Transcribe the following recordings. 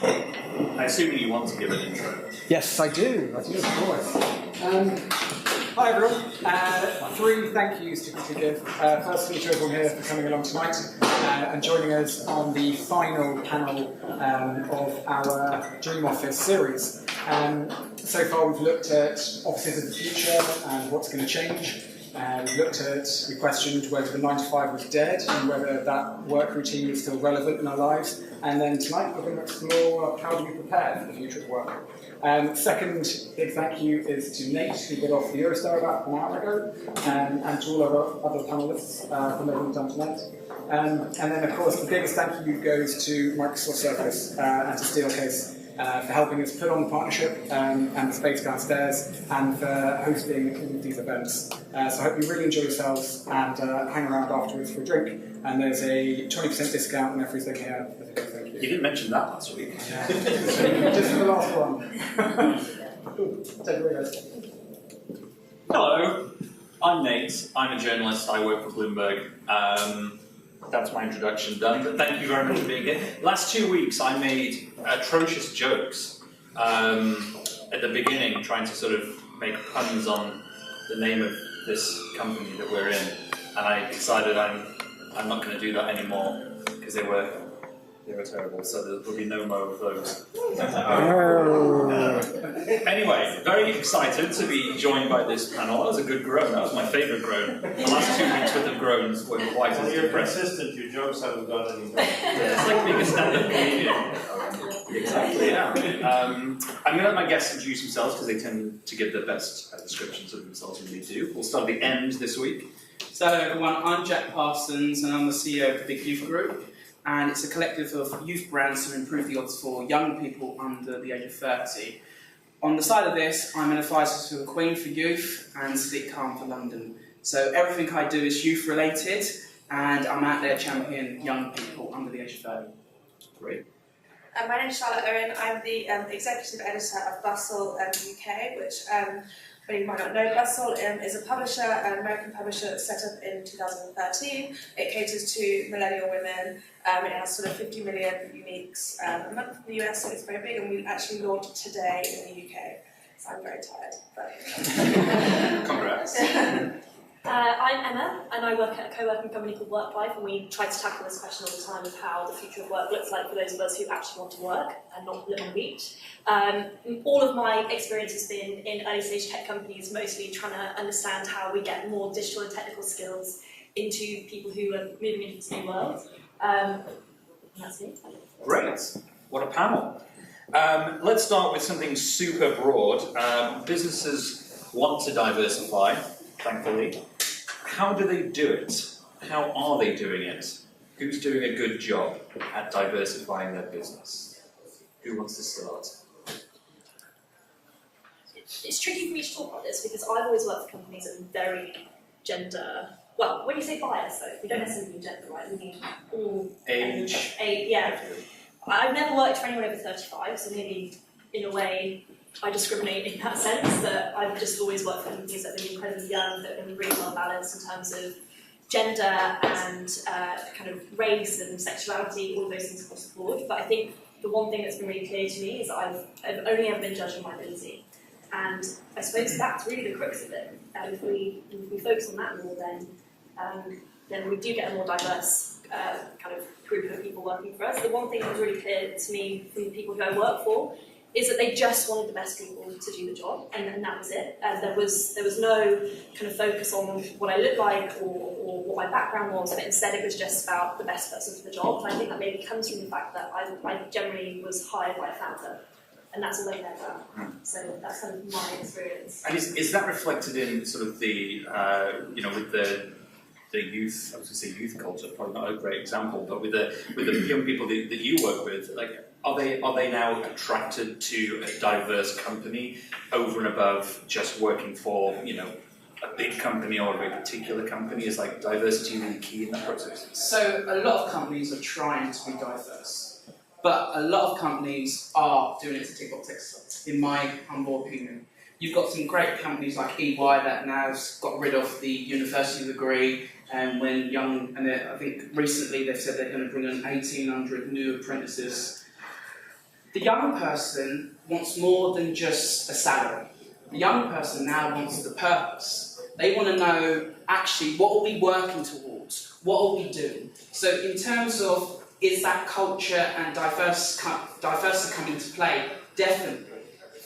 I assume you want to give an intro. Yes, I do, of course. Hi everyone. 3 thank yous to give. Firstly to everyone here for coming along tonight and joining us on the final panel of our Dream Office series. So far we've looked at offices of the future and what's going to change. We questioned whether the 9 to 5 was dead and whether that work routine is still relevant in our lives. And then tonight we're going to explore how do we prepare for the future of work. Second big thank you is to Nate, who got off the Eurostar about an hour ago, and to all our other panellists for making it done tonight. And then, of course, the biggest thank you goes to Microsoft Surface and to Steelcase for helping us put on the partnership and the space downstairs and for hosting all of these events. So I hope you really enjoy yourselves and hang around afterwards for a drink. And there's a 20% discount on everything here. Thank you. You didn't mention that last week. Yeah. Just for the last one. Take it away, guys. Hello, I'm Nate. I'm a journalist. I work for Bloomberg. That's my introduction done, but thank you very much for being here. Last 2 weeks I made atrocious jokes at the beginning, trying to sort of make puns on the name of this company that we're in, and I decided I'm not going to do that anymore because they were terrible, so there'll be no more of those. Anyway, very excited to be joined by this panel. That was a good groan. That was my favourite groan. The last 2 weeks worth of groans were quite as You're impressive. consistent, your jokes haven't got any better. It's like being a stand-up comedian. Exactly, yeah. I'm going to let my guests introduce themselves because they tend to give the best descriptions of themselves when they do. We'll start at the end this week. So everyone, I'm Jack Parsons and I'm the CEO of the Big Youth Group, and it's a collective of youth brands to improve the odds for young people under the age of 30. On the side of this, I'm an advisor to the Queen for Youth and Sleep Calm for London. So everything I do is youth related, and I'm out there championing young people under the age of 30. Great. My name is Charlotte Owen. I'm the executive editor of Bustle UK, which you might not know. Bustle is a publisher, an American publisher that's set up in 2013. It caters to millennial women. It has sort of 50 million uniques a month in the US, so it's very big, and we actually launched today in the UK. So I'm very tired. But Congrats. I'm Emma, and I work at a co-working company called Work Life, and we try to tackle this question all the time of how the future of work looks like for those of us who actually want to work and not live on the beach. All of my experience has been in early stage tech companies, mostly trying to understand how we get more digital and technical skills into people who are moving into this new world. That's me. Great. What a panel. Let's start with something super broad. Businesses want to diversify, thankfully. How do they do it? How are they doing it? Who's doing a good job at diversifying their business? Who wants to start? It's tricky for me to talk about this because I've always worked for companies that are very gender. Well, when you say bias, though, we don't necessarily mean gender, right? We mean all Age. Yeah. I've never worked for anyone over 35, so maybe in a way I discriminate in that sense, that I've just always worked for companies that have been incredibly young, that have been really well balanced in terms of gender and kind of race and sexuality, all those things across the board. But I think the one thing that's been really clear to me is that I've only ever been judged on my ability. And I suppose that's really the crux of it. If we focus on that more, then we do get a more diverse kind of group of people working for us. The one thing that was really clear to me from the people who I work for is that they just wanted the best people to do the job, and that was it. There was no kind of focus on what I looked like or what my background was, but instead it was just about the best person for the job. And I think that maybe comes from the fact that I generally was hired by a founder, and that's all I know about. So that's kind of my experience. And is that reflected in sort of the, with the youth, I was going to say youth culture, probably not a great example, but with the young people that you work with, like, are they now attracted to a diverse company over and above just working for, a big company or a very particular company? Is like diversity really key in that process? So a lot of companies are trying to be diverse, but a lot of companies are doing it to tick box exercise, in my humble opinion. You've got some great companies like EY that now got rid of the university degree, and I think recently they've said they're going to bring in 1,800 new apprentices. The young person wants more than just a salary. The young person now wants the purpose. They want to know, actually, what are we working towards? What are we doing? So in terms of, is that culture and diversity coming into play? Definitely,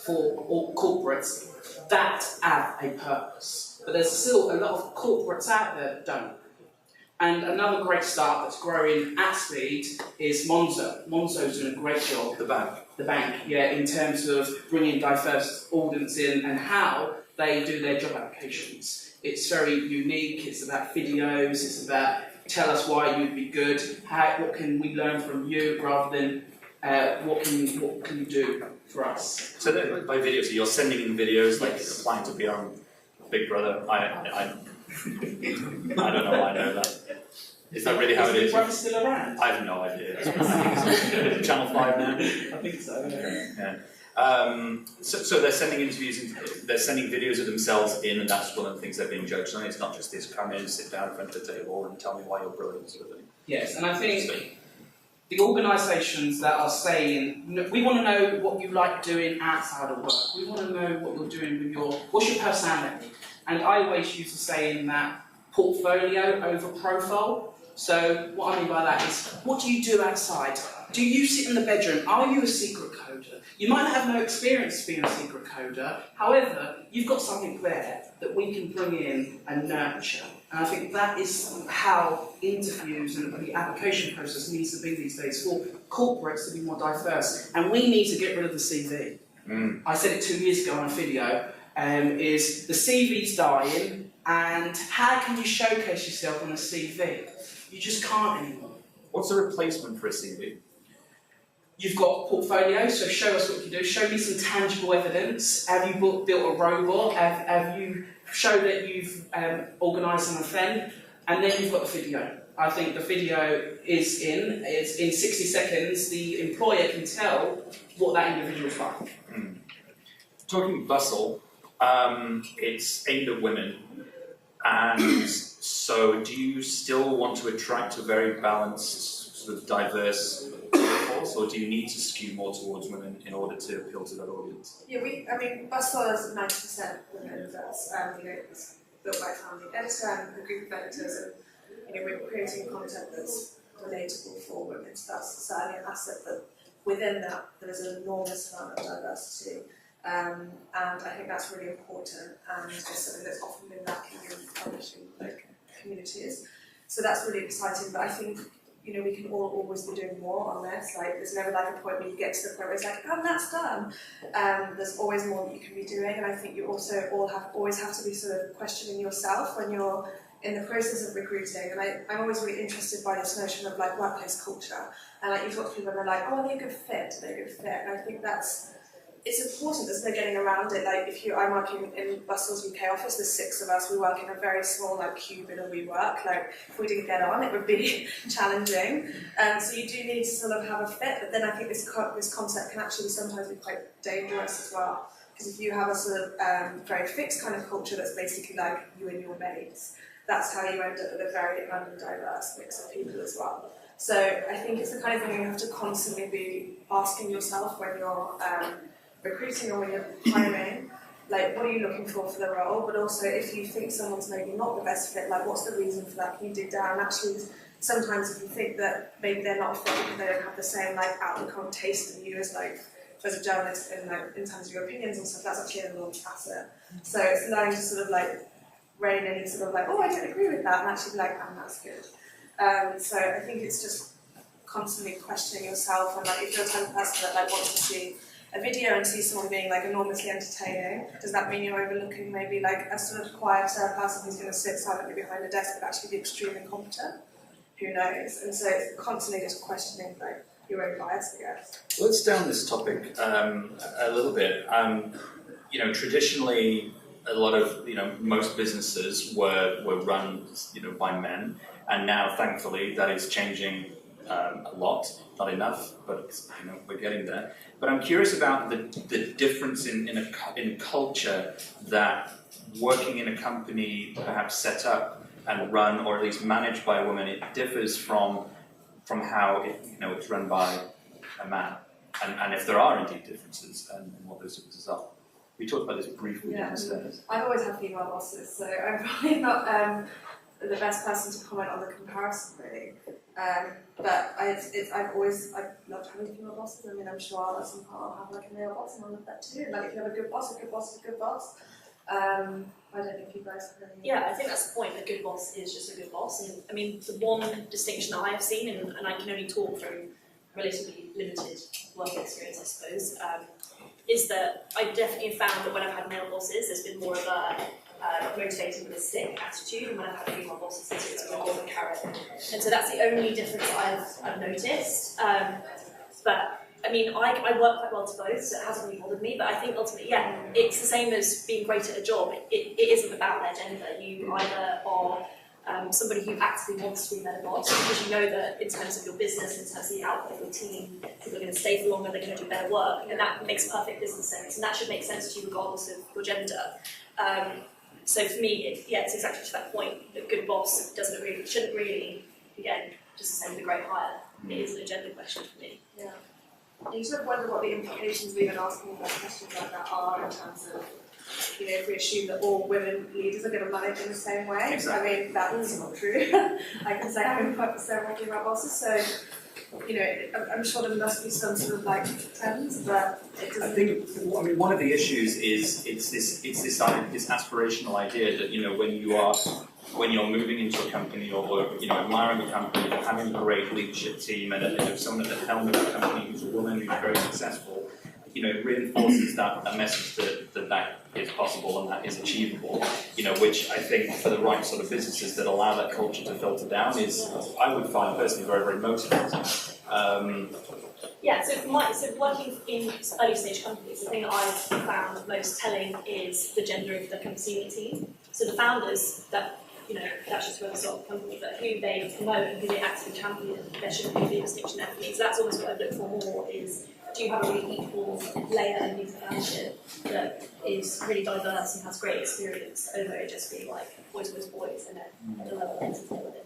for all corporates that have a purpose. But there's still a lot of corporates out there that don't. And another great start that's growing at speed is Monzo. Monzo's doing a great job. The bank. The bank, yeah, in terms of bringing diverse audience in and how they do their job applications. It's very unique, it's about videos, it's about tell us why you'd be good, what can we learn from you rather than what can you do for us. So by video, so you're sending in videos, like applying to be our Big Brother. I don't know why I know that. Is that really how it is? Is Big Brother still around? I have no idea. I think it's Channel 5 now. I think so, yeah. So they're sending interviews, they're sending videos of themselves in, and that's one of the things they're being judged on. It's not just this, come in, sit down in front of the table and tell me why you're brilliant, sort of thing. Yes, and I think the organisations that are saying, we want to know what you like doing outside of work, we want to know what you're doing with what's your personality? And I always use the saying that portfolio over profile. So what I mean by that is, what do you do outside? Do you sit in the bedroom? Are you a secret coder? You might have no experience being a secret coder, however, you've got something there that we can bring in and nurture. And I think that is how interviews and the application process needs to be these days for corporates to be more diverse. And we need to get rid of the CV. I said it 2 years ago on a video, is the CV's dying, and how can you showcase yourself on a CV? You just can't anymore. What's the replacement for a CV? You've got portfolio, so show us what you do. Show me some tangible evidence. Have you built a robot? Have you shown that you've organised an event? And then you've got the video. I think the video is it's in 60 seconds, the employer can tell what that individual's like. Talking Bustle, it's aimed at women, and so do you still want to attract a very balanced, sort of diverse workforce, or do you need to skew more towards women in order to appeal to that audience? Yeah, Bustle is 90% women. That's it's built by a founding editor and a group of editors, and we're creating content that's relatable for women. So that's certainly an asset. But within that, there is an enormous amount of diversity, and I think that's really important. And it's something that's often been lacking in publishing communities. So that's really exciting. But I think we can all always be doing more on this. Like, there's never like a point where you get to the point where it's like, oh, that's done. There's always more that you can be doing, and I think you also always have to be sort of questioning yourself when you're in the process of recruiting. And I'm always really interested by this notion of like workplace culture. And like, you talk to people and they're like, oh, are they a good fit? Are they a good fit? And I think it's important. There's no getting around it. Like, I'm working in Bustle's UK office. There's 6 of us. We work in a very small cube in a WeWork. Like, if we didn't get on, it would be challenging. So you do need to sort of have a fit. But then I think this concept can actually sometimes be quite dangerous as well. Because if you have a sort of very fixed kind of culture that's basically like you and your mates, that's how you end up with a very diverse mix of people as well. So I think it's the kind of thing you have to constantly be asking yourself when you're recruiting or when you're hiring, like, what are you looking for the role? But also, if you think someone's maybe not the best fit, like, what's the reason for that? Can you dig down? Actually, sometimes if you think that maybe they're not a fit because they don't have the same outlook on taste and you as a journalist in terms of your opinions and stuff, that's actually an enormous asset. So it's learning to sort of rein any sort of oh, I don't agree with that, and actually be like, oh, that's good. So I think it's just constantly questioning yourself, and if you're the type of person that wants to see a video and see someone being enormously entertaining, does that mean you're overlooking maybe a sort of quieter person who's going to sit silently behind a desk but actually be extremely competent? Who knows? And so it's constantly just questioning your own bias, I guess. Let's down this topic a little bit. Traditionally, a lot of most businesses were run by men, and now thankfully that is changing a lot. Not enough, but we're getting there. But I'm curious about the difference in culture that working in a company perhaps set up and run, or at least managed by a woman, it differs from how it's run by a man. and if there are indeed differences, and what those differences are. We talked about this briefly downstairs. I've always had female bosses, so I'm probably not the best person to comment on the comparison, really. But I've loved having female bosses. I mean, I'm sure at some point I'll have like a male boss, and I love that too. Like, if you have a good boss, a good boss is a good boss. I don't think you guys have any. Yeah, I think that's the point. A good boss is just a good boss. And I mean, the one distinction that I have seen, and I can only talk from relatively limited work experience, I suppose, is that I definitely have found that when I've had male bosses, there's been more of a motivated with a stick attitude, and when I've had female bosses, it's been more of a carrot. And so that's the only difference I've noticed. But I mean, I work quite well to both, so it hasn't really bothered me, but I think ultimately, yeah, it's the same as being great at a job. It isn't about their gender. You either are somebody who actively wants to be their boss, because you know that in terms of your business, in terms of the output of your team, people are going to stay for longer, they're going to do better work, and that makes perfect business sense, and that should make sense to you regardless of your gender. So for me, it's exactly to that point. A good boss shouldn't really, again, just the same with a great hire. It isn't a gender question for me. Yeah. And you sort of wonder what the implications we've been asking about questions like that are in terms of, you know, if we assume that all women leaders are going to manage in the same way. Exactly. I mean, that's not true. I can say I've worked with several female bosses, so, you know, I'm sure there must be some sort of like trends, but it doesn't. I think, I mean, one of the issues is it's this aspirational idea that, you know, when you're moving into a company or you know, admiring a company, having a great leadership team, and you know, someone at the helm of the company who's a woman who's very successful, you know, it reinforces that message that is possible and that is achievable. You know, which I think for the right sort of businesses that allow that culture to filter down is, I would find personally very, very motivating. Yeah, so working in early stage companies, the thing that I've found most telling is the gender of the kind of senior team. So the founders, that, you know, that's just where they start the company, but who they promote and who they actively champion, there shouldn't be a distinction there for me. So that's almost what I've looked for more is, do you have a really equal layer underneath the foundership that is really diverse and has great experience over it just being like boys, and then at the level that it's within.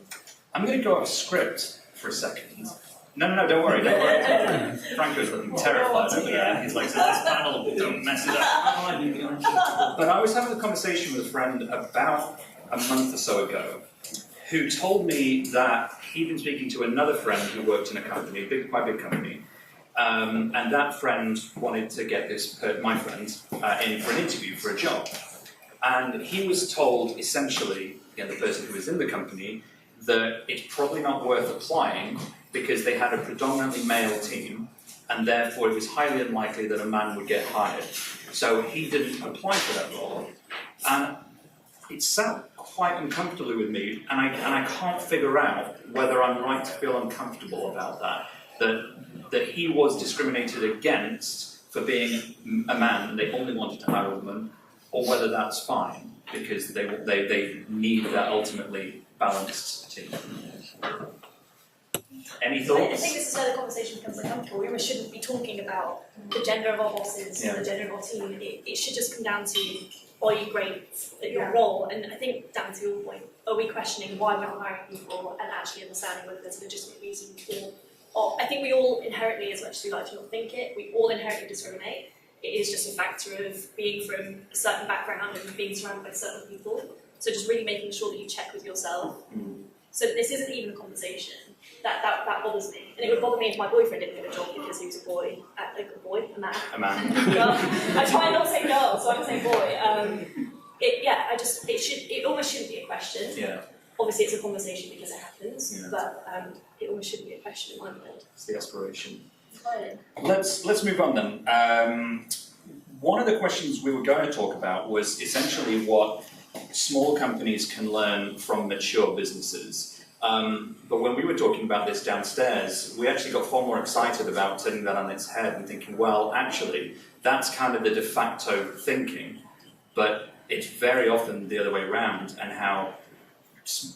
I'm going to go off script for a second. No, don't worry. Franco's looking terrified over there. He's like, so this panel, don't mess it up. But I was having a conversation with a friend about a month or so ago who told me that he'd been speaking to another friend who worked in a company, quite big company, and that friend wanted to get my friend in for an interview for a job. And he was told, essentially, the person who was in the company, that it's probably not worth applying because they had a predominantly male team, and therefore it was highly unlikely that a man would get hired. So he didn't apply for that role. And it sat quite uncomfortably with me, and I can't figure out whether I'm right to feel uncomfortable about that he was discriminated against for being a man and they only wanted to hire a woman, or whether that's fine because they need that ultimately balanced team. Any thoughts? I think this is where the conversation becomes uncomfortable. We shouldn't be talking about the gender of our bosses, the gender of our team. It should just come down to, are you great at your role? And I think, down to your point, are we questioning why we're not hiring people and actually understanding whether there's a legitimate reason or I think we all inherently, as much as we like to not think it, we all inherently discriminate. It is just a factor of being from a certain background and being surrounded by certain people. So just really making sure that you check with yourself. So this isn't even a conversation. That bothers me. And it would bother me if my boyfriend didn't get a job because he was a man. A man. Well, I try not to say girl, so I'm saying boy. It almost shouldn't be a question. Yeah. Obviously it's a conversation because it happens, Yeah. but it almost shouldn't be a question in my mind. It's the aspiration. Entirely. Let's move on then. One of the questions we were going to talk about was essentially what small companies can learn from mature businesses. But when we were talking about this downstairs, we actually got far more excited about turning that on its head and thinking, well, actually, that's kind of the de facto thinking, but it's very often the other way around, and how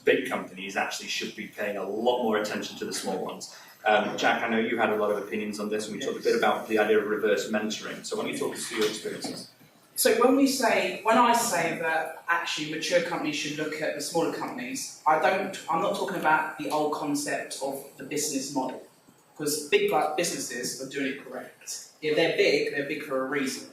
big companies actually should be paying a lot more attention to the small ones. Jack, I know you had a lot of opinions on this, and we talked a bit about the idea of reverse mentoring. So why don't you talk us through your experiences? So when I say that actually mature companies should look at the smaller companies, I'm not talking about the old concept of the business model, Because big businesses are doing it correct. If they're big for a reason.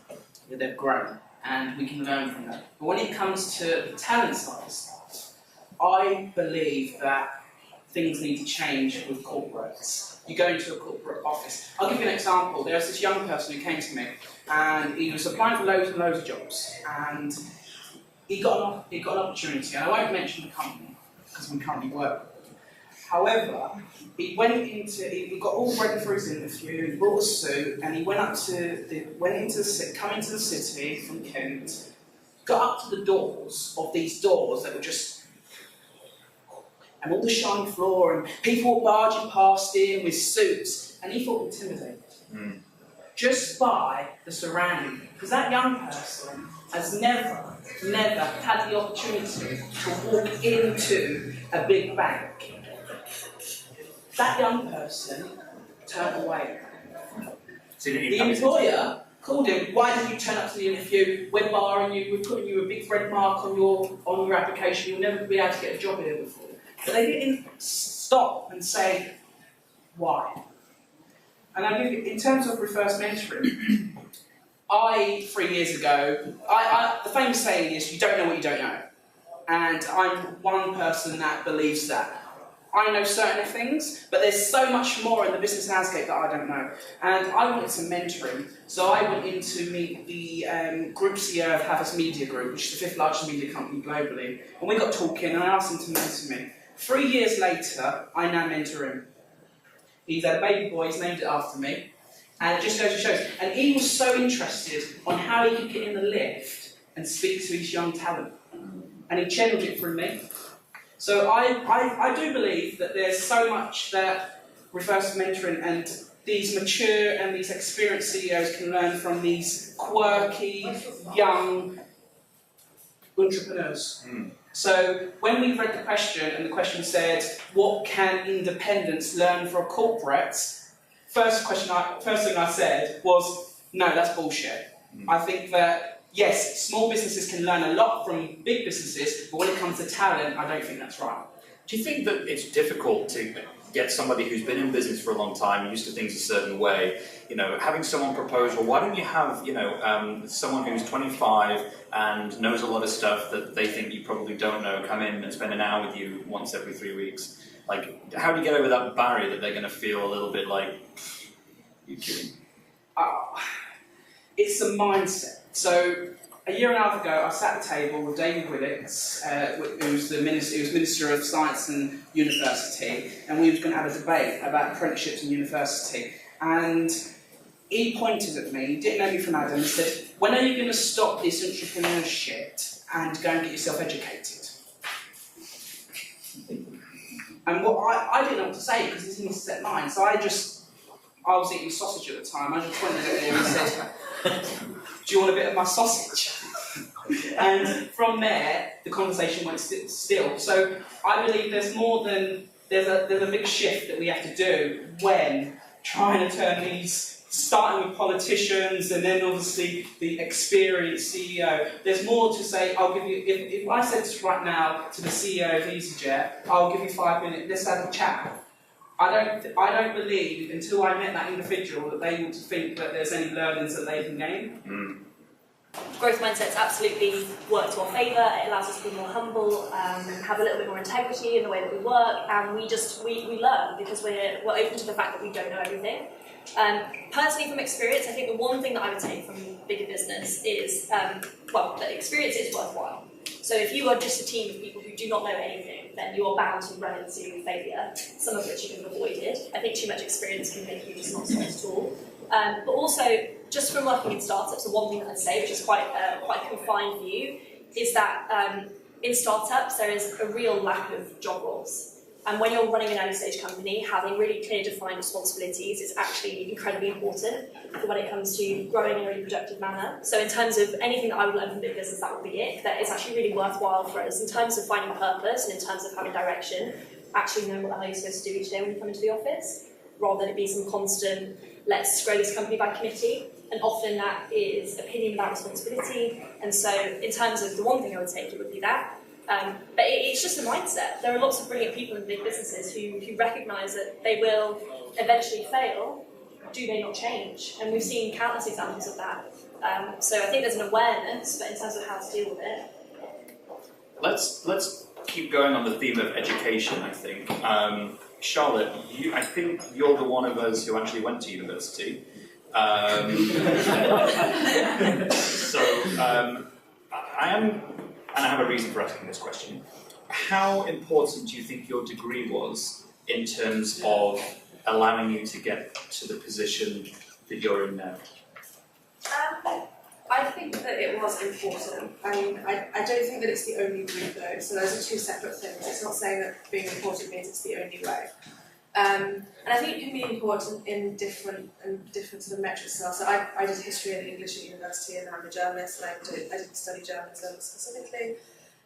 If they've grown, and we can learn from that. But when it comes to the talent side of stuff, I believe that things need to change with corporates. You go into a corporate office. I'll give you an example. There was this young person who came to me, and he was applying for loads and loads of jobs, and he got an opportunity. And I won't mention the company because we currently work with them. However, he got all ready for his interview. He brought a suit, and he come into the city from Kent, got up to the doors of these doors that were just. And all the shiny floor, and people were barging past him with suits, and he felt intimidated. Just by the surrounding. Because that young person has never had the opportunity to walk into a big bank. That young person turned away. The employer called him, why did you turn up to the interview? We're barring you, we're putting you a big red mark on your application, you'll never be able to get a job here before. But they didn't stop and say, why? And I give you, in terms of reverse mentoring, 3 years ago, the famous saying is, you don't know what you don't know. And I'm one person that believes that. I know certain things, but there's so much more in the business landscape that I don't know. And I wanted some mentoring, so I went in to meet the Group CEO of Havas Media Group, which is the 5th largest media company globally. And we got talking, and I asked him to mentor me. 3 years later, I now mentor him. He's had a baby boy, he's named it after me, and it just goes to show. And he was so interested on how he could get in the lift and speak to his young talent. And he channeled it through me. So I do believe that there's so much that reverse mentoring and these mature and these experienced CEOs can learn from these quirky, young entrepreneurs. So when we read the question, and the question said, what can independents learn from corporates? First thing I said was, no, that's bullshit. I think that, yes, small businesses can learn a lot from big businesses, but when it comes to talent, I don't think that's right. Do you think that it's difficult to get somebody who's been in business for a long time, used to things a certain way, having someone propose, well, why don't you have, someone who's 25 and knows a lot of stuff that they think you probably don't know, come in and spend an hour with you once every 3 weeks? Like, how do you get over that barrier that they're going to feel a little bit like, you're kidding? It's a mindset. So, a year and a half ago, I sat at a table with David Willits, who was Minister of Science and University, and we were going to have a debate about apprenticeships and university. And he pointed at me, he didn't know me from Adam, and said, when are you going to stop this entrepreneurship and go and get yourself educated? And what I didn't know what to say because it's in his set mind, so I was eating sausage at the time, I just pointed at him and said, do you want a bit of my sausage? And from there, the conversation went still. So I believe there's more than, there's a big shift that we have to do when trying to turn these, starting with politicians and then obviously the experienced CEO. There's more to say, I'll give you, if I said this right now to the CEO of EasyJet, I'll give you 5 minutes, let's have a chat. I don't believe, until I met that individual, that they want to think that there's any learnings that they can gain. Growth mindset's absolutely worked to our favour. It allows us to be more humble, have a little bit more integrity in the way that we work, and we learn because we're open to the fact that we don't know everything. Personally, from experience, I think the one thing that I would take from bigger business is, that experience is worthwhile. So if you are just a team of people who do not know anything, then you are bound to run into failure, some of which you can have avoided. I think too much experience can make you just not smart at all. But also, just from working in startups, the one thing that I'd say, which is quite a confined view, is that in startups there is a real lack of job roles. And when you're running an early stage company, having really clear defined responsibilities is actually incredibly important for when it comes to growing in a really productive manner. So in terms of anything that I would learn from big business, that would be it. That it's actually really worthwhile for us in terms of finding purpose and in terms of having direction, actually knowing what the hell you're supposed to do each day when you come into the office, rather than it be some constant, let's grow this company by committee. And often that is opinion without responsibility. And so in terms of the one thing I would take, it would be that. But it's just a mindset. There are lots of brilliant people in big businesses who recognise that they will eventually fail. Do they not change? And we've seen countless examples of that. So I think there's an awareness, but in terms of how to deal with it. Let's keep going on the theme of education, I think. Charlotte, I think you're the one of us who actually went to university. I am, and I have a reason for asking this question. How important do you think your degree was in terms of allowing you to get to the position that you're in now? I think that it was important. I mean, I don't think that it's the only route though, so those are two separate things. It's not saying that being important means it's the only way. And I think it can be important in different sort of metrics as well. So I did history and English at university, and I'm a journalist, and I did study journalism specifically.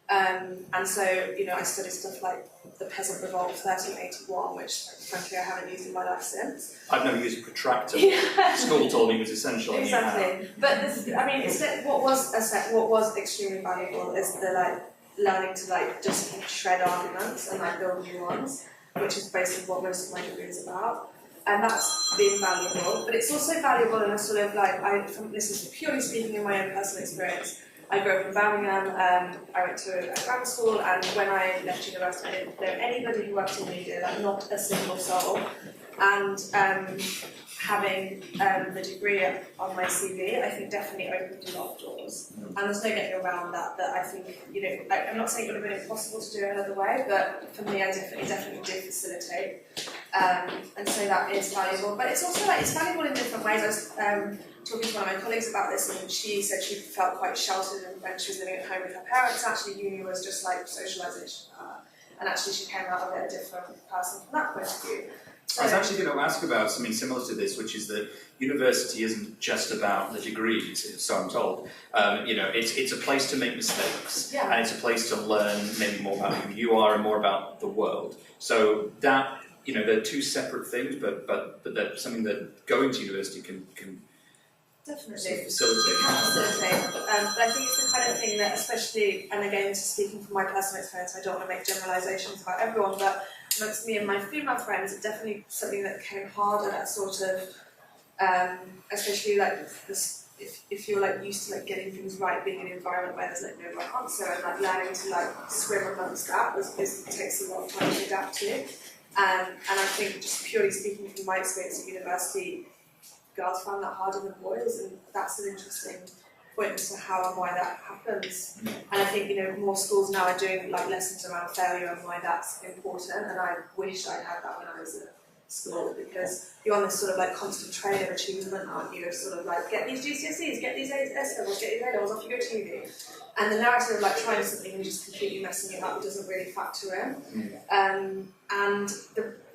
And so, you know, I studied stuff like the Peasant Revolt of 1381, which frankly I haven't used in my life since. I've never used a protractor. School told me it was essential. Exactly. But I mean, what was extremely valuable is the learning to just shred arguments and build new ones, which is basically what most of my degree is about. And that's been valuable. But it's also valuable in a sort of this is purely speaking in my own personal experience. I grew up in Birmingham, I went to a grammar school, and when I left university I didn't know anybody who worked in media, not a single soul. And having the degree on my CV, I think definitely opened a lot of doors. And there's no getting around that I think, you know, I'm not saying it would have been impossible to do it another way, but for me I definitely did facilitate. And so that is valuable. But it's also it's valuable in different ways. I was talking to one of my colleagues about this, and she said she felt quite sheltered when she was living at home with her parents. Actually, uni was just like socialisation for her. And actually she came out of it a different person from that point of view. I was actually going to ask about something similar to this, which is that university isn't just about the degrees, so I'm told. You know, it's a place to make mistakes, and it's a place to learn maybe more about who you are and more about the world. So that, you know, they're two separate things, but they're something that going to university can definitely sort of facilitate. But I think it's the kind of thing that, especially, and again, speaking from my personal experience, I don't want to make generalisations about everyone, but amongst me and my female friends, it's definitely something that came harder at sort of, especially this, if you're used to getting things right, being in an environment where there's no right answer, and learning to swim amongst that takes a lot of time to adapt to. And I think, just purely speaking from my experience at university, girls found that harder than boys, and that's an interesting point as to how and why that happens. And I think, you know, more schools now are doing lessons around failure and why that's important, and I wish I'd had that when I was at school, because you're on this sort of constant train of achievement, aren't you? Of sort of get these GCSEs, get these S levels, get these A levels, off you go to uni. And the narrative of trying something and just completely messing it up doesn't really factor in.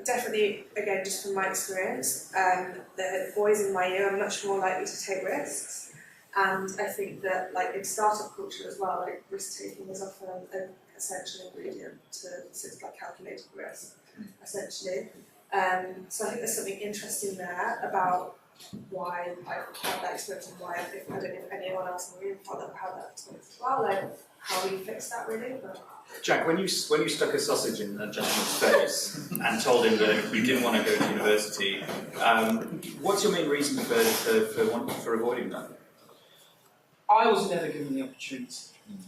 Definitely, again, just from my experience, the boys in my year are much more likely to take risks. And I think that, in startup culture as well, risk-taking is often an essential ingredient to calculated risk, essentially. So I think there's something interesting there about why I've had that experience and why I don't know if anyone else in the room had that experience as well, how we fix that really. But Jack, when you stuck a sausage in that gentleman's face and told him that you didn't want to go to university, what's your main reason for avoiding that? I was never given the opportunity.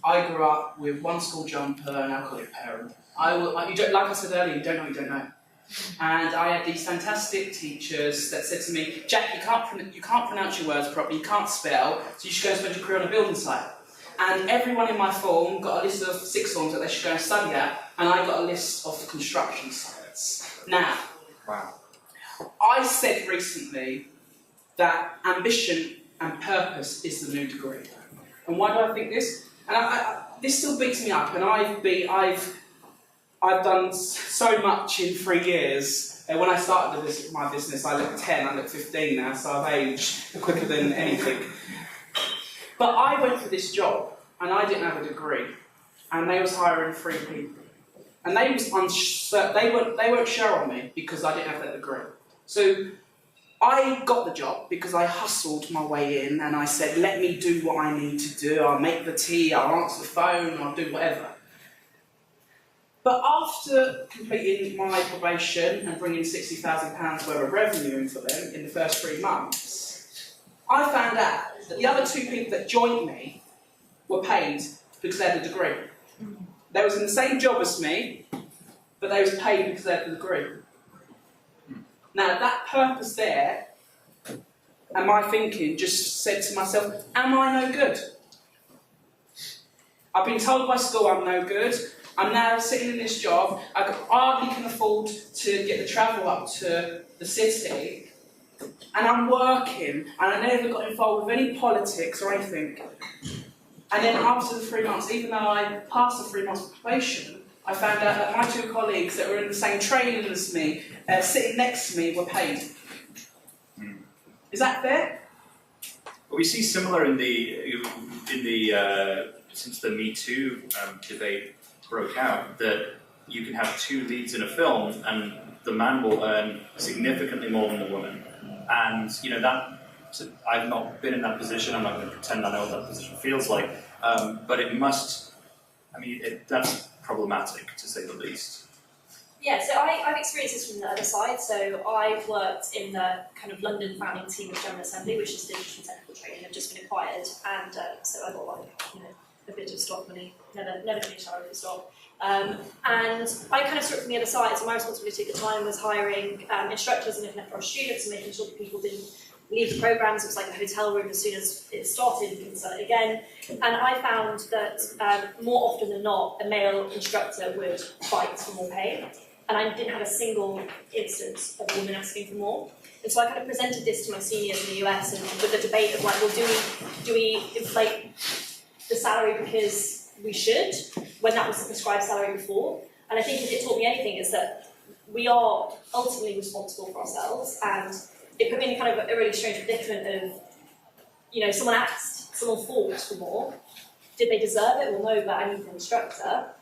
I grew up with one school jumper and alcoholic parent. Like I said earlier, you don't know what you don't know. And I had these fantastic teachers that said to me, Jack, you can't pronounce your words properly, you can't spell, so you should go and spend your career on a building site. And everyone in my form got a list of sixth forms that they should go and study at, and I got a list of the construction sites. Now, wow. I said recently that ambition and purpose is the new degree. And why do I think this? And this still beats me up, and I've done so much in 3 years. When I started my business, I looked 10, I look 15 now, so I've aged quicker than anything. But I went for this job, and I didn't have a degree, and they was hiring 3 people. And they weren't sure on me because I didn't have that degree. So I got the job because I hustled my way in, and I said, let me do what I need to do. I'll make the tea, I'll answer the phone, I'll do whatever. But after completing my probation and bringing £60,000 worth of revenue in for them in the first 3 months, I found out that the other 2 people that joined me were paid because they had a degree. They was in the same job as me, but they was paid because they had a degree. Now that purpose there, and my thinking just said to myself, am I no good? I've been told by school I'm no good. I'm now sitting in this job. I hardly can afford to get the travel up to the city. And I'm working, and I never got involved with any politics or anything. And then after the 3 months, even though I passed the 3 months probation, I found out that my 2 colleagues that were in the same training as me, sitting next to me, were paid. Is that fair? Well, we see similar in the since the Me Too debate broke out, that you can have 2 leads in a film and the man will earn significantly more than the woman. And I've not been in that position, I'm not going to pretend I know what that position feels like, but it must, that's problematic to say the least. Yeah, so I've experienced this from the other side. So I worked in the kind of London founding team of General Assembly, which is digital technical training. I've just been acquired, and so I got a bit of stock money. Never finished salary for stock. And I kind of saw it from the other side. So my responsibility at the time was hiring instructors and looking after our students and making sure that people didn't leave the programs. It was like a hotel room. As soon as it started, we can start it again. And I found that more often than not, a male instructor would fight for more pay. And I didn't have a single instance of a woman asking for more. And so I kind of presented this to my seniors in the US, and with the debate of like, well, do we inflate the salary because we should, when that was the prescribed salary before? And I think if it taught me anything, is that we are ultimately responsible for ourselves, and it put me in kind of a really strange predicament of, someone asked, someone fought for more. Did they deserve it? Well, no, but I need an instructor.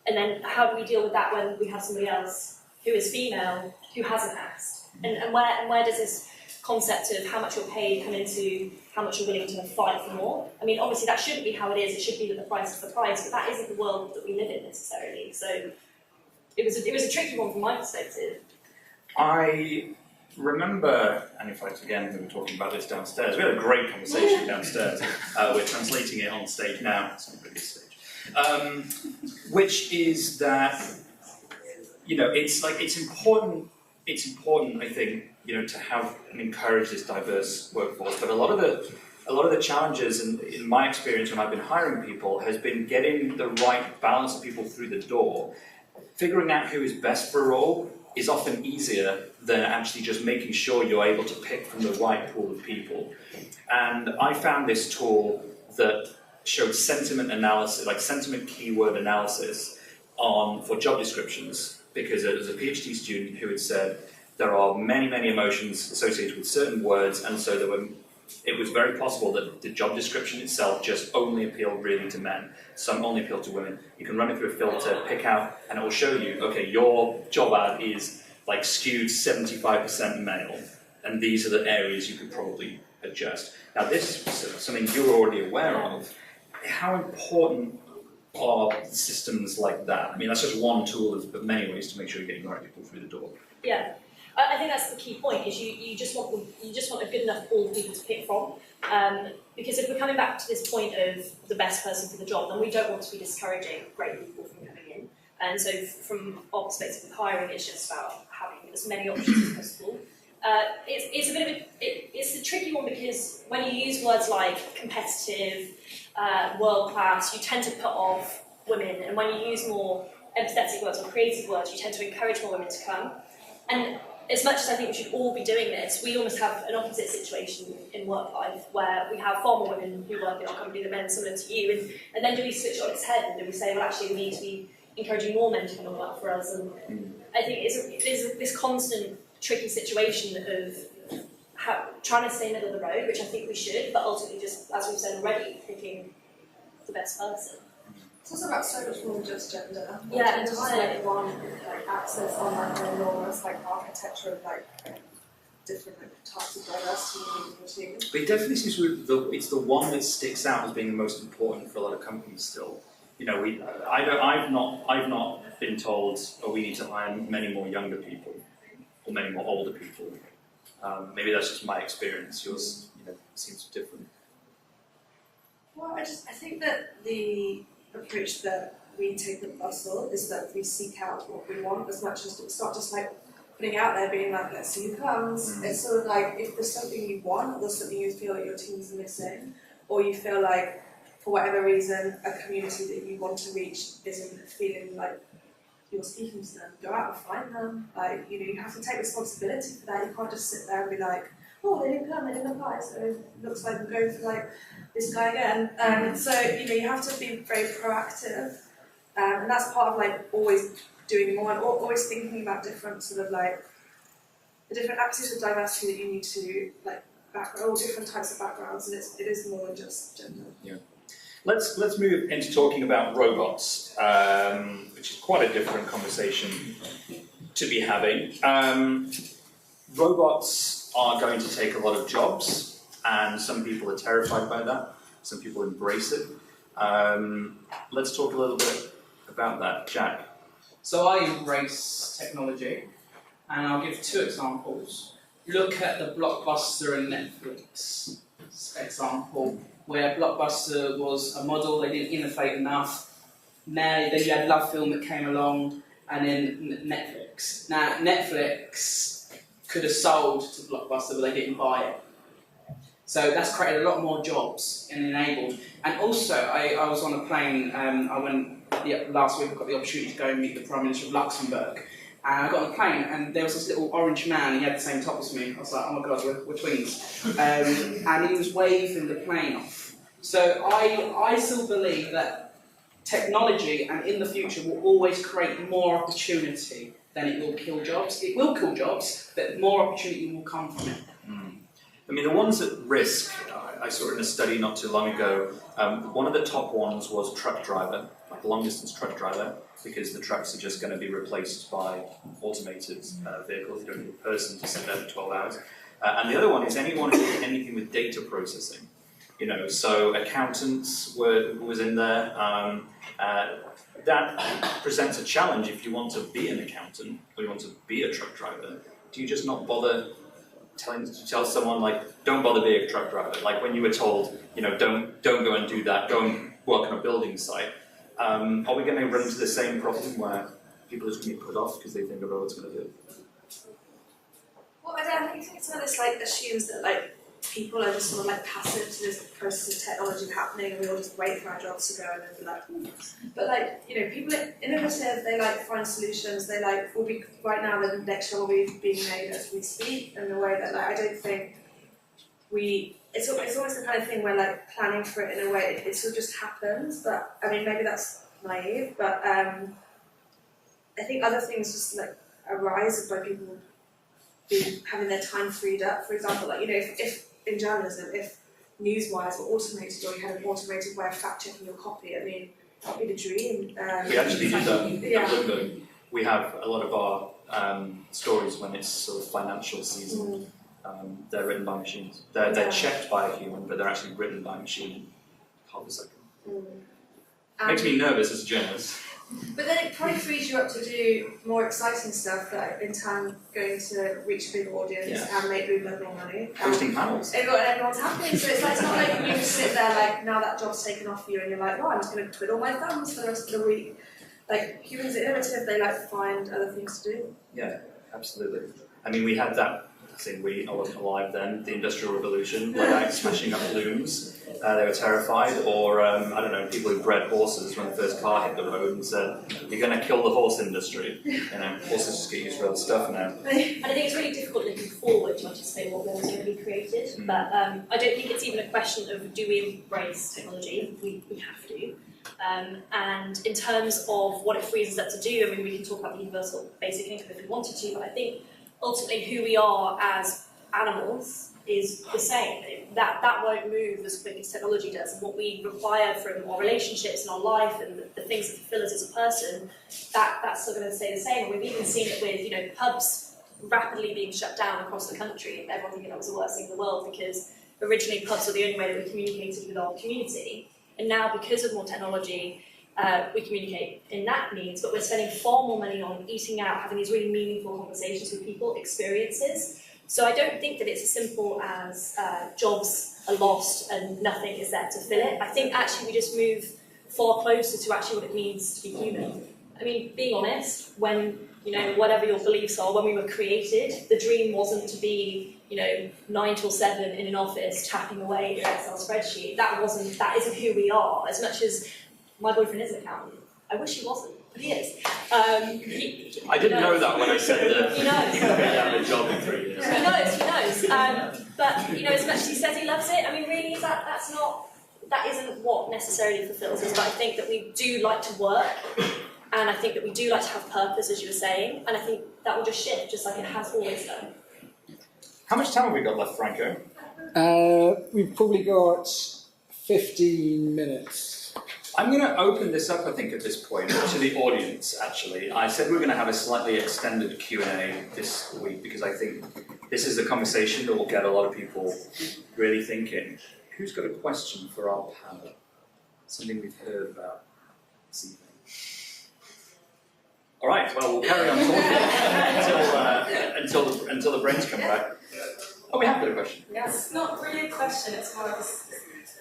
And then how do we deal with that when we have somebody else who is female who hasn't asked? And where does this concept of how much you're paid come into how much you're willing to fight for more? I mean, obviously that shouldn't be how it is. It should be that the price is the price, but that isn't the world that we live in necessarily. So it was a tricky one from my perspective. I remember, and in fact, again, we were talking about this downstairs. We had a great conversation downstairs. We're translating it on stage now. It's on the previous stage. Which is that, it's important, I think, to have and encourage this diverse workforce. But a lot of the challenges, in my experience when I've been hiring people, has been getting the right balance of people through the door. Figuring out who is best for a role is often easier than actually just making sure you're able to pick from the right pool of people. And I found this tool that showed sentiment analysis, like sentiment keyword analysis for job descriptions, because there was a PhD student who had said there are many, many emotions associated with certain words, and so it was very possible that the job description itself just only appealed really to men, some only appealed to women. You can run it through a filter, pick out, and it will show you, okay, your job ad is like skewed 75% male, and these are the areas you could probably adjust. Now this is something you're already aware of. How important are systems like that? I mean, that's just one tool of many ways to make sure you're getting the right people through the door. Yeah, I think that's the key point. Is you just want a good enough pool of people to pick from. Because if we're coming back to this point of the best person for the job, then we don't want to be discouraging great people from coming in. And so, from our perspective of hiring, it's just about having as many options as possible. It's a tricky one, because when you use words like competitive, world class, you tend to put off women, and when you use more empathetic words or creative words, you tend to encourage more women to come. And as much as I think we should all be doing this, we almost have an opposite situation in work life, where we have far more women who work in our company than men, similar to you, and then do we switch on its head and do we say, well, actually we need to be encouraging more men to come and work for us? And I think it's this constant tricky situation of trying to stay middle of the road, which I think we should, but ultimately just, as we've said already, picking the best person. It's also about so much more than just gender. Yeah, it's just like one access on like an enormous architecture of different types of diversity in the team. But it definitely seems it's the one that sticks out as being the most important for a lot of companies still. I've not been told, oh, we need to hire many more younger people or many more older people. Maybe that's just my experience. Yours, seems different. Well, I think that the approach that we take at Bustle is that we seek out what we want as much as it's not just like putting out there being like, let's see who comes. It's sort of like if there's something you want, or there's something you feel like your team's missing, or you feel like for whatever reason a community that you want to reach isn't feeling like you're speaking to them, go out and find them. Like, you have to take responsibility for that. You can't just sit there and be like, oh, they didn't come, they didn't apply, so it looks like we're going for like this guy again. So you have to be very proactive, and that's part of like always doing more and always thinking about different sort of like the different axes of diversity that you need to like all different types of backgrounds, and it is more than just gender. Yeah. Let's move into talking about robots, which is quite a different conversation to be having. Robots are going to take a lot of jobs, and some people are terrified by that. Some people embrace it. Let's talk a little bit about that, Jack. So I embrace technology, and I'll give 2 examples. Look at the Blockbuster and Netflix example, where Blockbuster was a model, they didn't innovate enough. Then you had Love Film that came along, and then Netflix. Now, Netflix could have sold to Blockbuster, but they didn't buy it. So that's created a lot more jobs and enabled. And also, I was on a plane, last week I got the opportunity to go and meet the Prime Minister of Luxembourg. And I got on a plane, and there was this little orange man, he had the same top as me. I was like, oh my god, we're twins. And he was waving the plane off. So I still believe that technology, and in the future, will always create more opportunity than it will kill jobs. It will kill jobs, but more opportunity will come from it. I mean, the ones at risk, I saw it in a study not too long ago, one of the top ones was truck driver, like long distance truck driver, because the trucks are just going to be replaced by automated vehicles. You don't need a person to sit there for 12 hours. And the other one is anyone who did anything with data processing. So accountants was in there. That presents a challenge if you want to be an accountant or you want to be a truck driver. Do you just not bother tell someone, like, don't bother being a truck driver? Like when you were told, don't go and do that, go and work on a building site. Are we going to run into the same problem where people are just going to be put off because they think a robot's going to do it? Well, I think it's one of this like assumes that like people are just sort of like passive to this process of technology happening, and we all just wait for our jobs to go and then be like, But like people are innovative. They like find solutions. They like will be right now. The next job will be being made as we speak, in a way that like I don't think It's almost the kind of thing where like planning for it in a way it sort of just happens. But I mean maybe that's naive. But I think other things just like arise by people having their time freed up. For example, like if in journalism, if newswires were automated, or you had an automated way of fact checking your copy, I mean that would be the dream. We actually do that yeah. at Bloomberg. We have a lot of our stories when it's sort of financial season. They're written by machines. They're checked by a human, but they're actually written by a machine in half a second. Makes me nervous as a journalist. But then it probably frees you up to do more exciting stuff that in time going to reach a bigger audience and make Bloomberg more money. Hosting panels. Everyone's happy. So it's not like you just sit there like now that job's taken off you and you're like, oh, I'm just going to twiddle my thumbs for the rest of the week. Like humans are innovative, they like find other things to do. Yeah, absolutely. I mean, we had that thing, I wasn't alive then, the Industrial Revolution, like smashing up looms. They were terrified, or I don't know, people who bred horses when the first car hit the road and said, you're going to kill the horse industry. Horses just get used for other stuff now. And I think it's really difficult looking forward to anticipate what more is going to be created, but I don't think it's even a question of do we embrace technology, we have to. And in terms of what it frees us up to do, I mean, we can talk about the universal basic income if we wanted to, but I think ultimately who we are as animals is the same. That won't move as quick as technology does, and what we require from our relationships and our life and the things that fulfill us as a person, that's still going to stay the same. And we've even seen it with pubs rapidly being shut down across the country. Everyone thinking that was the worst thing in the world, because originally pubs were the only way that we communicated with our community, and now because of more technology, we communicate in that means, but we're spending far more money on eating out, having these really meaningful conversations with people, experiences. So I don't think that it's as simple as jobs are lost and nothing is there to fill it. I think actually we just move far closer to actually what it means to be human. I mean, being honest, when, whatever your beliefs are, when we were created, the dream wasn't to be, 9 till 7 in an office tapping away at an Excel spreadsheet. That isn't who we are. As much as my boyfriend is an accountant, I wish he wasn't, but he is. I didn't know that when I said that. He knows. He's going to have a job in 3 years. He knows. But as much as he says he loves it, I mean, really, that isn't what necessarily fulfills us. But I think that we do like to work, and I think that we do like to have purpose, as you were saying, and I think that will just shift, just like it has always done. How much time have we got left, Franco? We've probably got 15 minutes. I'm going to open this up, I think, at this point, to the audience, actually. I said we're going to have a slightly extended Q&A this week, because I think this is a conversation that will get a lot of people really thinking. Who's got a question for our panel? Something we've heard about this evening. All right, well, we'll carry on talking until the brains come back. Oh, we have got a question. It's not really a question, it's more of a,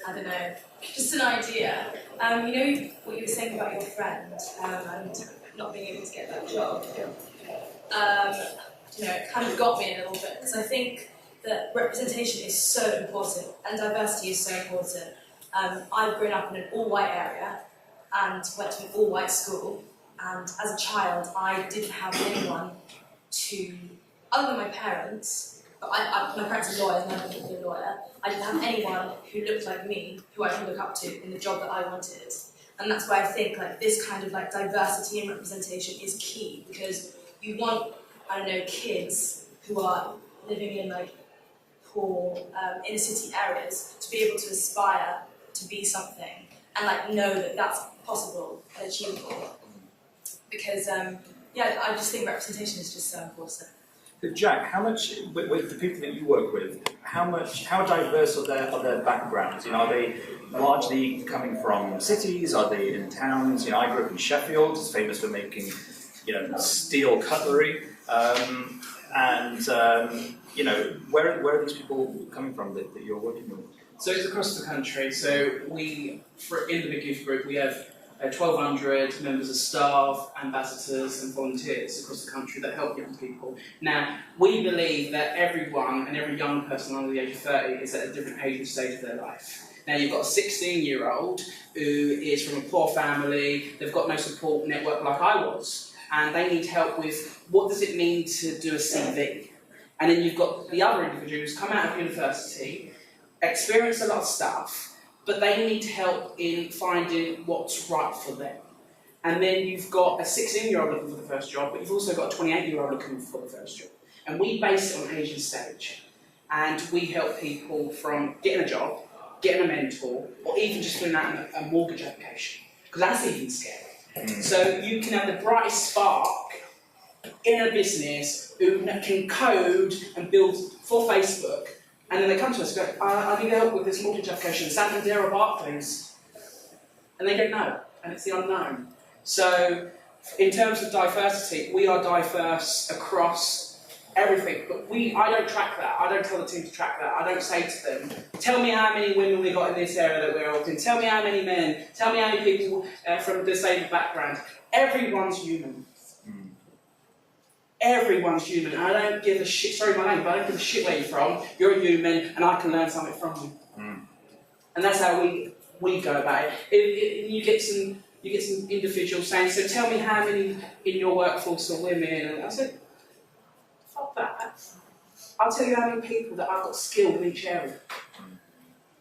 I don't know, just an idea. What you were saying about your friend and not being able to get that job, it kind of got me a little bit, because I think that representation is so important and diversity is so important. I've grown up in an all-white area and went to an all-white school, and as a child I didn't have anyone to, other than my parents, but my parents are lawyers and I wanted to be a lawyer, I didn't have anyone who looked like me, who I could look up to in the job that I wanted. And that's why I think this kind of diversity and representation is key, because you want, kids who are living in poor inner city areas to be able to aspire to be something and know that that's possible and achievable. Because I just think representation is just so important. Jack, how much, with the people that you work with, how diverse are their backgrounds? Are they largely coming from cities? Are they in towns? I grew up in Sheffield, it's famous for making, steel cutlery. Where are these people coming from that you're working with? So it's across the country. So in the Big Youth Group, we have 1,200 members of staff, ambassadors and volunteers across the country that help young people. Now, we believe that everyone and every young person under the age of 30 is at a different age and stage of their life. Now, you've got a 16-year-old who is from a poor family, they've got no support network like I was, and they need help with what does it mean to do a CV. And then you've got the other individual who's come out of university, experienced a lot of stuff, but they need help in finding what's right for them. And then you've got a 16-year-old looking for the first job, but you've also got a 28-year-old looking for the first job. And we base it on age and stage. And we help people from getting a job, getting a mentor, or even just filling out a mortgage application, because that's even scary. So you can have the brightest spark in a business who can code and build for Facebook, and then they come to us and go, I need help with this mortgage application, Santander or Barclays. And they don't know, and it's the unknown. So, in terms of diversity, we are diverse across everything, but I don't track that. I don't tell the team to track that. I don't say to them, tell me how many women we got in this area that we're all in, tell me how many men, tell me how many people from a disabled background. Everyone's human. Everyone's human, and I don't give a shit, sorry my name, but I don't give a shit where you're from. You're a human, and I can learn something from you. And that's how we go about it. You get some individuals saying, so tell me how many in your workforce are women, and I said, fuck that. I'll tell you how many people that I've got skilled in each area.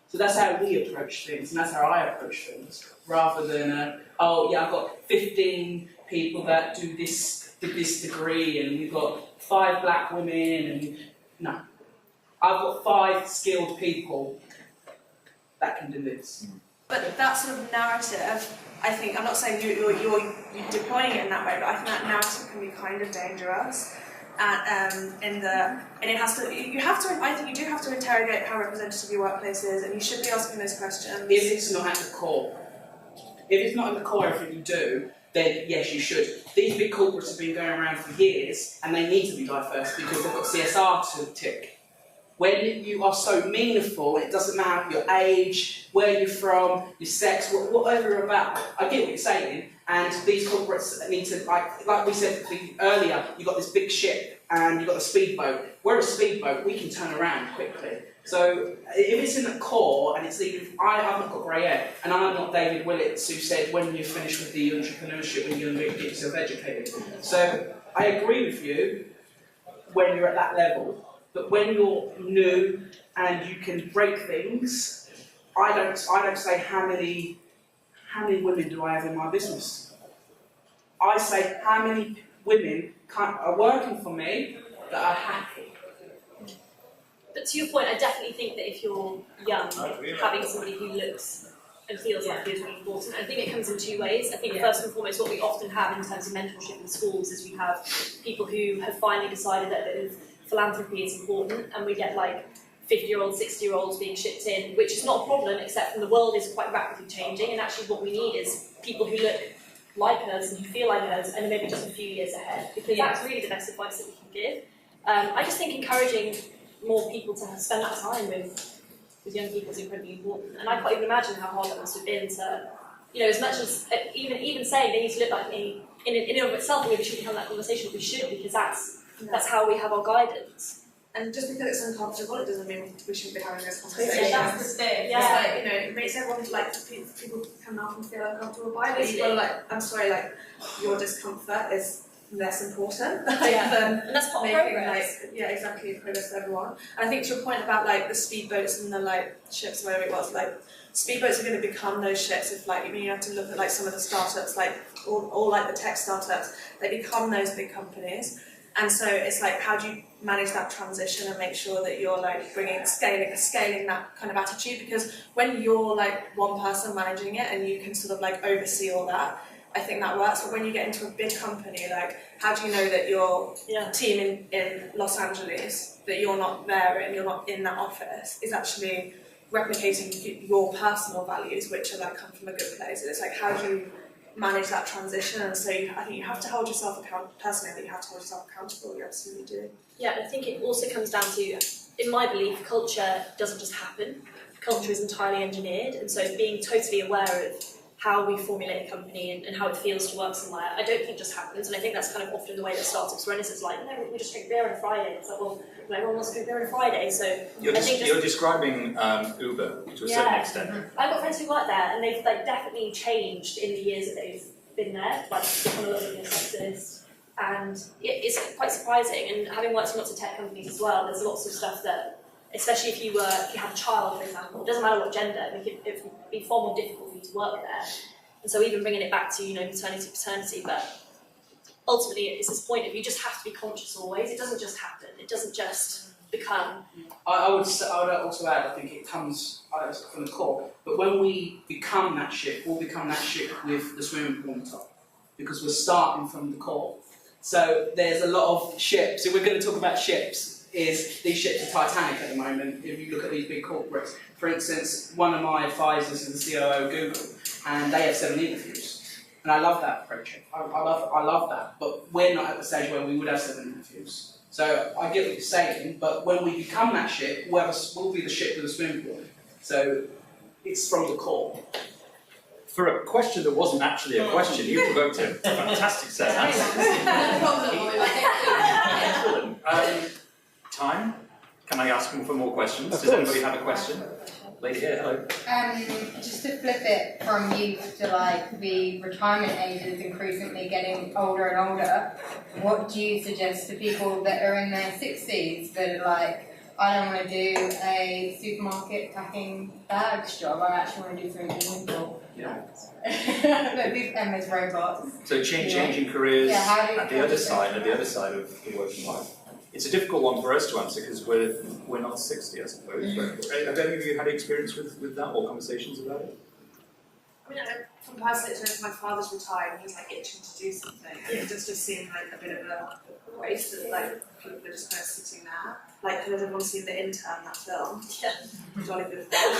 So that's how we approach things, and that's how I approach things, rather than, I've got 15 people that do this degree, and we've got 5 black women, and no. I've got 5 skilled people that can do this. But that sort of narrative, I think, I'm not saying you're deploying it in that way, but I think that narrative can be kind of dangerous. I think you do have to interrogate how representative your workplace is, and you should be asking those questions. If it's not at the core. If it's not in the core of everything you do, then yes, you should. These big corporates have been going around for years, and they need to be diverse because they've got CSR to tick. When you are so meaningful, it doesn't matter your age, where you're from, your sex, whatever you're about. I get what you're saying, and these corporates need to, like we said earlier, you've got this big ship and you've got a speedboat. We're a speedboat, we can turn around quickly. So if it's in the core, and it's even, I haven't got grey hair, and I'm not David Willits who said when you finish with the entrepreneurship, when you're going to get yourself educated. So I agree with you when you're at that level. But when you're new and you can break things, I don't say how many women do I have in my business. I say how many women are working for me that are happy. But to your point, I definitely think that if you're young, having somebody who looks and feels like you is really important. I think it comes in two ways. I think first and foremost, what we often have in terms of mentorship in schools is we have people who have finally decided that philanthropy is important, and we get like 50-year-olds, 60-year-olds being shipped in, which is not a problem, except from the world is quite rapidly changing, and actually what we need is people who look like us and who feel like us, and maybe just a few years ahead, because that's really the best advice that we can give. I just think encouraging more people to spend that time with young people is incredibly important, and I can't even imagine how hard that must have been to, you know, as much as even saying they need to look like me in and of itself, maybe we shouldn't have that conversation, but we should, because that's how we have our guidance. And just because it's uncomfortable, it doesn't mean we shouldn't be having this conversation. Yeah, that's the thing. Yeah. It's like, you know, it makes everyone like people come up and feel uncomfortable by it. But like, I'm sorry, like your discomfort is less important than And that's part of making progress. like exactly progress for everyone. And I think to your point about like the speedboats and the like ships, whatever it was, like speedboats are going to become those ships. If like, I mean, you have to look at like some of the startups, like all like the tech startups, they become those big companies. And so it's like, how do you manage that transition and make sure that you're like scaling that kind of attitude? Because when you're like one person managing it and you can sort of like oversee all that, I think that works. But when you get into a big company, like how do you know that your team in Los Angeles, that you're not there and you're not in that office, is actually replicating your personal values, which are like come from a good place? And it's like, how do you manage that transition? And so I think you have to hold yourself accountable. Personally, I think you have to hold yourself accountable. You absolutely do. Yeah, I think it also comes down to, in my belief, culture doesn't just happen. Culture is entirely engineered, and so being totally aware of how we formulate a company and how it feels to work somewhere, I don't think just happens. And I think that's kind of often the way that startups run. It's like, no, we just drink beer on a Friday. It's like, well, everyone wants to drink beer on a Friday, so you're describing Uber to a certain extent. I've got friends who work there, and they've like definitely changed in the years that they've been there, like become a little bit more sexist, and it's quite surprising. And having worked in lots of tech companies as well, there's lots of stuff that, especially if you have a child, for example, it doesn't matter what gender, it would be far more difficult for you to work there. And so even bringing it back to, you know, maternity, paternity, but ultimately it's this point of you just have to be conscious always. It doesn't just happen. It doesn't just become. I would also add, I think it comes from the core, but when we become that ship, we'll become that ship with the swimming pool on top, because we're starting from the core. So there's a lot of ships. If we're going to talk about ships, these ships are Titanic at the moment. If you look at these big corporates, for instance, one of my advisors is the COO of Google, and they have 7 interviews, and I love that approach. I love that, but we're not at the stage where we would have 7 interviews. So I get what you're saying, but when we become that ship, we'll be the ship with the swimming pool. So it's from the core. For a question that wasn't actually a question, you provoked a fantastic set of answers. Excellent. Time? Can I ask for more questions? Does anybody have a question? Lady here, hello. Just to flip it from youth to like the retirement ages increasingly getting older and older, what do you suggest to people that are in their 60s that are like, I don't want to do a supermarket packing bags job, I actually want to do something meaningful? Like these Emma's robots. So changing careers at the other side of the working life. It's a difficult one for us to answer because we're not 60, I suppose. Have any of you had experience with that or conversations about it? I mean, from personal experience, my father's retired and he's like itching to do something. And it just seemed like a bit of a waste of like people that were just kind of sitting there. Like, has everyone seen The Intern, that film? Yeah. Jolly good film.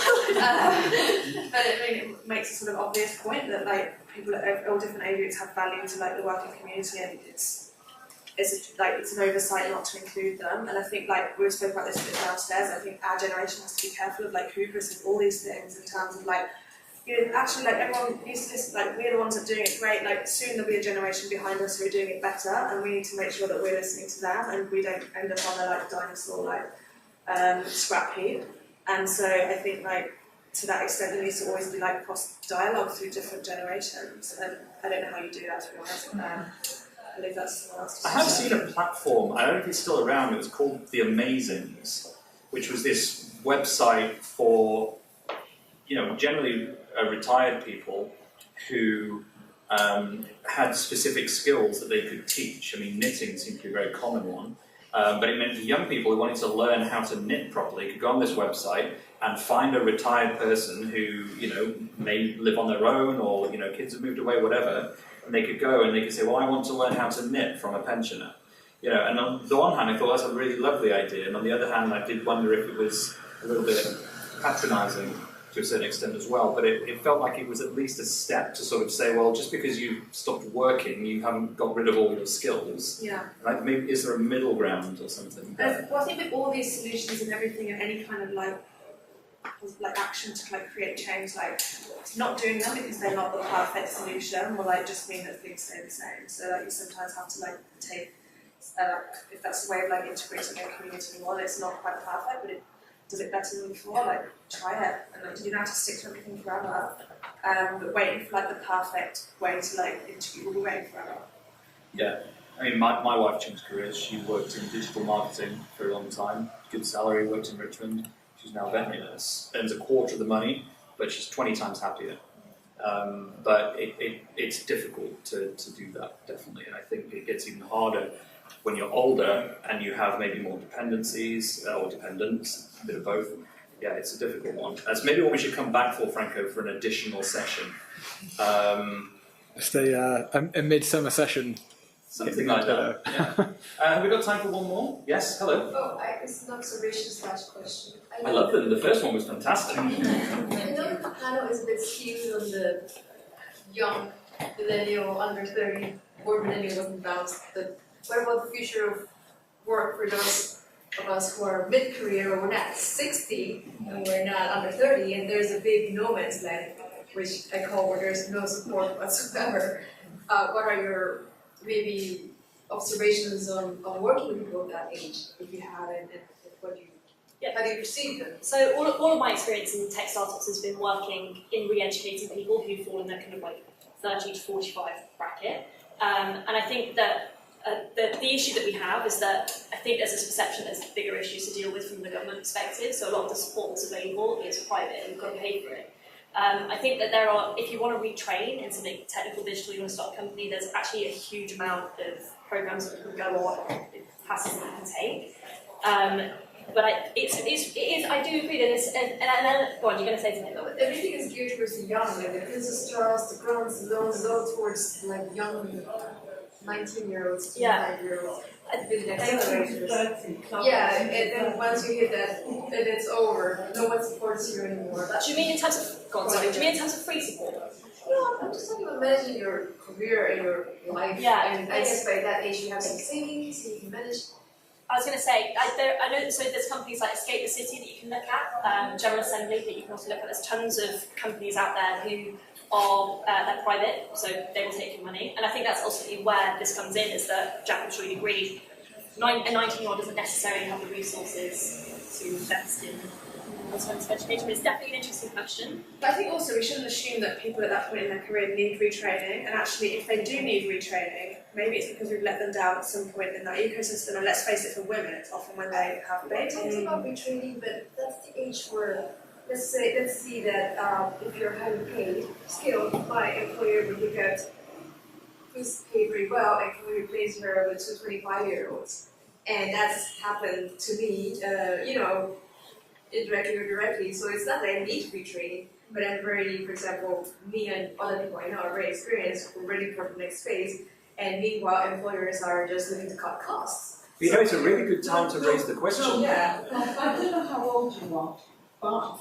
But I mean, it makes a sort of obvious point that like people at all different age groups have value to like the working community, and it's an oversight not to include them. And I think like we spoke about this a bit downstairs. I think our generation has to be careful of like hubris of all these things in terms of like, you know, actually like everyone needs to listen. Like we're the ones that are doing it great. Like soon there'll be a generation behind us who are doing it better, and we need to make sure that we're listening to them and we don't end up on a like dinosaur like scrap heap. And so I think like to that extent there needs to always be like cross dialogue through different generations. And I don't know how you do that, to be honest. I believe that's someone else. I have seen a platform, I don't know if it's still around, it was called The Amazings, which was this website for, you know, generally retired people who had specific skills that they could teach. I mean, knitting seemed to be a very common one, but it meant that young people who wanted to learn how to knit properly could go on this website and find a retired person who, you know, may live on their own or, you know, kids have moved away, whatever, and they could go and they could say, well, I want to learn how to knit from a pensioner. You know, and on the one hand, I thought that's a really lovely idea, and on the other hand, I did wonder if it was a little bit patronising to a certain extent as well, but it felt like it was at least a step to sort of say, well, just because you stopped working, you haven't got rid of all your skills. Yeah. Like, maybe is there a middle ground or something? Well, I think with all these solutions and everything and any kind of like action to like create change, like not doing them because they're not the perfect solution will like just mean that things stay the same. So like you sometimes have to like take if that's the way of like integrating a community more, it's not quite perfect, but it does it better than before, like try it. And like, you don't have to stick to everything forever. But waiting for like the perfect way to like integrate, we'll be waiting forever. Yeah. I mean, my wife changed careers. She worked in digital marketing for a long time, good salary, worked in Richmond. She's now a veterinary nurse, earns a quarter of the money, but she's 20 times happier. But it's difficult to do that, definitely. And I think it gets even harder when you're older and you have maybe more dependencies or dependents, a bit of both. Yeah, it's a difficult one. That's maybe what we should come back for, Franco, for an additional session. Just a midsummer session. Something like that. Yeah. Have we got time for one more? Yes, hello. Oh, it's an observation/question. I love them. The first one was fantastic. I know the panel is a bit skewed on the young millennial, under 30, or millennial wasn't balanced, but what about the future of work for those of us who are mid-career or we're not 60 and we're not under 30 and there's a big no man's land, which I call where there's no support whatsoever. What are your maybe observations on working with people of that age, if you have, and what you, how do you perceive them? So all of my experience in tech startups has been working in re-educating people who fall in that kind of like 30 to 45 bracket. And I think that the issue that we have is that I think there's this perception that there's bigger issues to deal with from the government perspective, so a lot of the support that's available is private and you've got to pay for it. I think that there are, if you want to retrain in something technical, digital, you want to start a company, there's actually a huge amount of programs that can go on, passes that you can take. But it is, I do agree that it's, and go on, you're going to say something. No, but everything is geared towards the young, like the Princess Charles, the grants, the loans, all towards like young 19-year-olds, 25-year-olds. Yeah, and then once you hit that, then it's over. No one supports you anymore. Do you mean in terms of, go on, sorry, do you mean in terms of free support? No, I'm just talking about managing your career and your life. Yeah, and I guess by that age you have some savings, so you can manage. I was going to say, I know, so there's companies like Escape the City that you can look at, General Assembly that you can also look at. There's tons of companies out there who are they're private, so they will take your money. And I think that's ultimately where this comes in, is that, Jack, I'm sure you'd agree, a 19-year-old doesn't necessarily have the resources to invest in alternative education, but it's definitely an interesting question. But I think also we shouldn't assume that people at that point in their career need retraining, and actually if they do need retraining, maybe it's because we've let them down at some point in that ecosystem, and let's face it, for women it's often when they have babies. It's about retraining, but that's the age where, let's see that if you're highly paid, skilled, my employer would look at who's paid very well and can we replace her with 2 25-year-olds. And that's happened to me, indirectly or directly, so it's not that I need retraining, but I'm very, for example, me and other people I know are very experienced, we're ready for the next phase, and meanwhile employers are just looking to cut costs. You know, it's a really good time to raise the question. Yeah. I don't know how old you are, but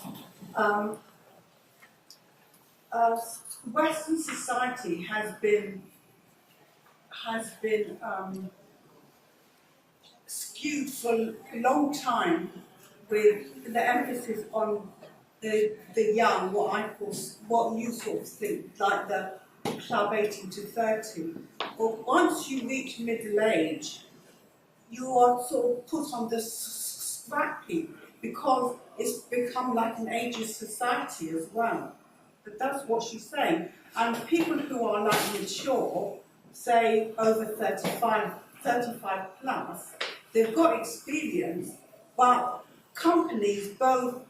Western society has been skewed for a long time with the emphasis on the young, what you sort of think, like the club 18 to 30. But once you reach middle age, you are sort of put on the scrap heap because it's become like an ageist society as well. But that's what she's saying. And people who are like mature, say over 35 plus, they've got experience, but companies, both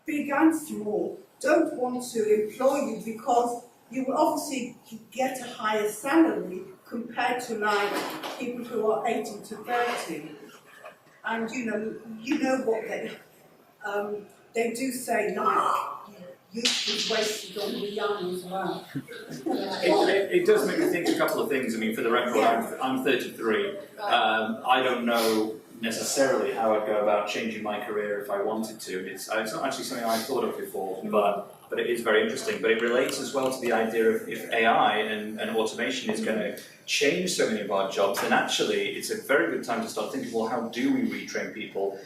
big and small, don't want to employ you because you will obviously get a higher salary compared to like people who are 18 to 30. And you know what they do say, like, youth is wasted on the young as well. It does make me think a couple of things. I mean, for the record, I'm 33. I don't know necessarily how I'd go about changing my career if I wanted to. It's not actually something I've thought of before, but it is very interesting. But it relates as well to the idea of if AI and automation is going to change so many of our jobs, then actually it's a very good time to start thinking, well, how do we retrain people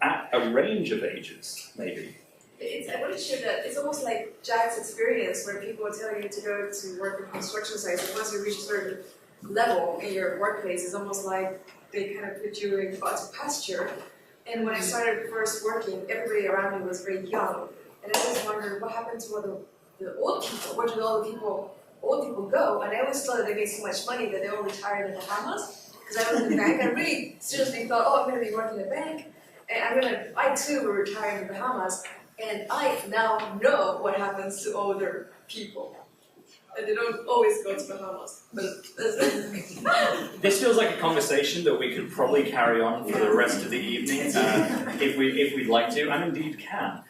at a range of ages, maybe? I want to share that it's almost like Jack's experience where people tell you to go to work in construction sites, and once you reach a certain level in your workplace, it's almost like they kind of put you in God's pasture. And when I started first working, everybody around me was very young, and I always wondered what happened to all the old people. Where did all the old people go? And I always thought that they made so much money that they all retired in the Bahamas. Because I was in the bank, I really seriously thought, oh, I'm going to be working in a bank, and I too will retire in the Bahamas. And I now know what happens to older people. And they don't always go to Bahamas. But this feels like a conversation that we could probably carry on for the rest of the evening, if we'd like to, and indeed can,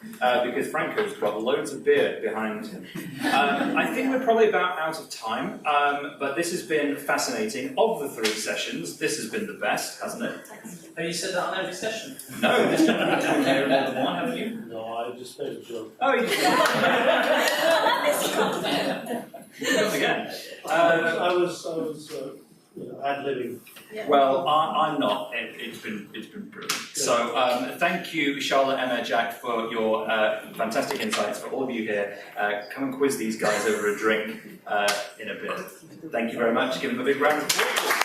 because Franco's got loads of beer behind him. I think we're probably about out of time, but this has been fascinating. Of the 3 sessions, this has been the best, hasn't it? Have you said that on every session? No, this time you've done more than one, haven't you? No, I just made a joke. Oh, you Once again. I was ad-libbing. Well, I'm not. It's been brilliant. So thank you, Charlotte, Emma, Jack, for your fantastic insights. For all of you here, come and quiz these guys over a drink in a bit. Thank you very much. Give them a big round of applause.